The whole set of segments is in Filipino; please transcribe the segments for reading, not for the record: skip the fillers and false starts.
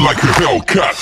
like a Hellcat.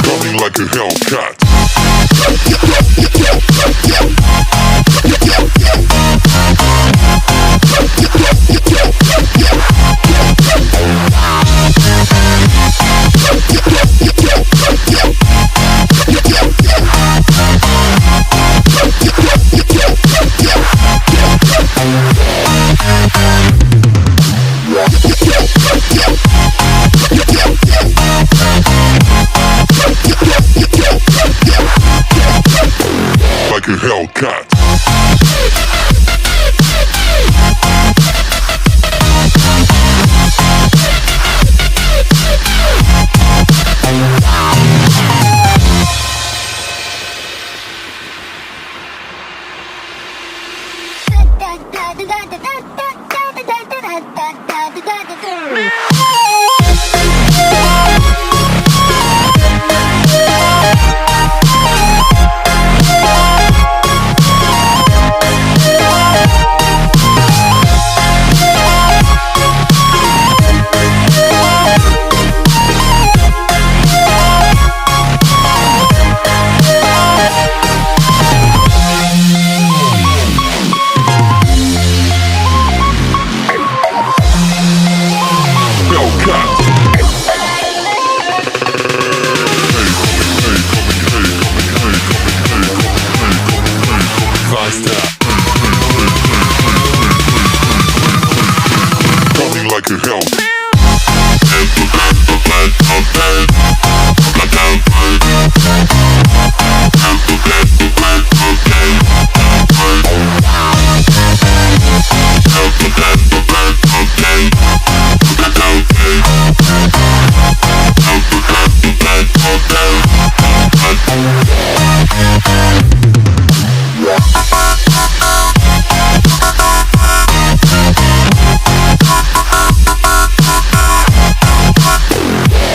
Coming like a Hellcat. Like a Hellcat. Coming like a Hellcat.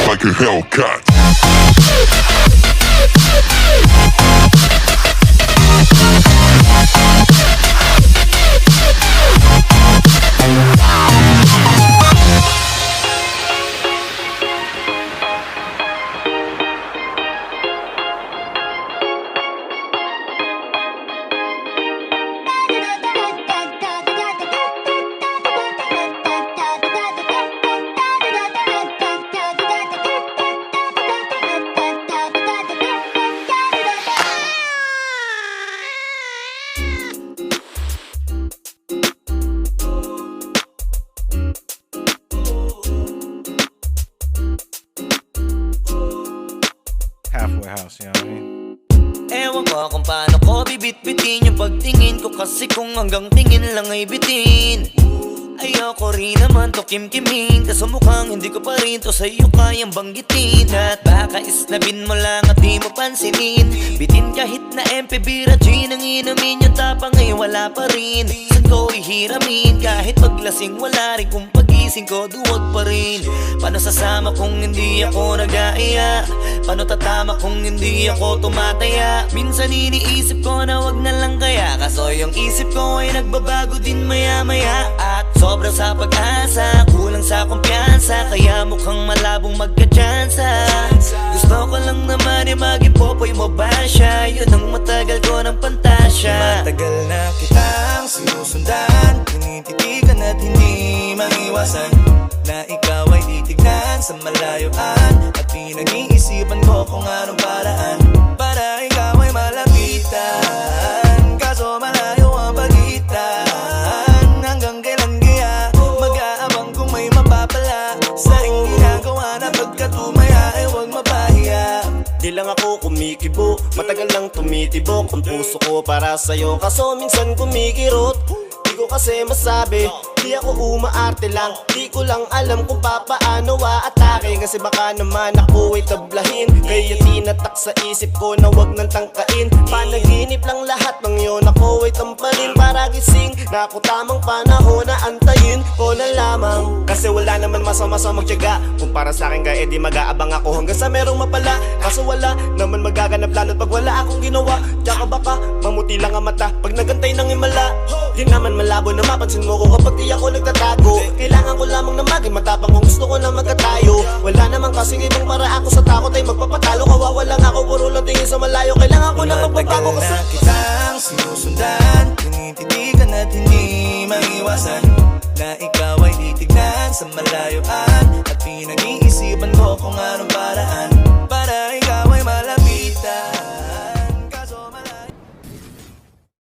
Like a Hellcat. Halfway house, you know what I mean? Ewan ko kung paano ko bibit-bitin yung pagtingin ko, kasi kung hanggang tingin lang ay bitin. Ayoko rin naman to kimkimin, kaso mukhang hindi ko pa rin to sa'yo kayang banggitin. At baka isnabin mo lang at di mo pansinin, bitin kahit na MP Bira Gin ang inumin, yung tapang ay wala pa rin. Saan ko ihiramin kahit paglasing, wala rin kung pagising ko duwag pa rin. Paano sasama kung hindi ako nag-aaya? Paano tatama kung hindi ako tumataya? Minsan iniisip ko na wag na lang kaya, kaso yung isip ko ay nagbabago din maya-maya. At sobra sa pag-asa, kulang sa kumpiyansa, kaya mukhang malabong magka-tsansa. Gusto ko lang naman yung mag-ipopoy mo ba siya? Yun ang matagal ko ng pantasya. Matagal na kitang sinusundan, tinititigan at hindi maiwasan na ikaw ay titignan sa malayuan. At pinag-iisipan ko kung anong paraan para ikaw ay malapitan, kaso malayo ang pagitan. Hanggang kailan kaya mag-aabang kung may mapapala sa iyong ginagawa, na pagkatumaya ay huwag mapahiya. Di lang ako kumikita kibo. Matagal lang tumitibok ang puso ko para sa'yo, kaso minsan kumikirot. Di ko kasi masabi, di ako umaarte lang. Di ko lang alam kung papaano aatake, kasi baka naman ako ay tablahin. Kaya tinatak sa isip ko na wag nang tangkain. Panaginip lang lahat ng yun, ako ay tampalin para gising. Na ako tamang panahon na antayin ko na lamang. Kasi wala naman masama sa magtiyaga. Kung para sa akin ka, edi mag-aabang ako hanggang sa merong mapala. Kaso wala naman magaganap lalo't pag wala akong ginawa. Tsaka baka mamuti lang ang mata pag nagantay ng himala. Di naman malabo na mapansin mo ko kapag di ako nagtatago. Kailangan ko lamang na maging matapang kung gusto ko na magkatayo. Wala naman kasing ibang para ako sa takot ay magpapatalo. Kawawa lang ako, puro lang tingin sa malayo. Kailangan ko na magbabago kasi na kitang sinusundan, tinititigan at hindi maiwasan na ikaw ay titignan sa malayuan. At pinag-iisipan ko kung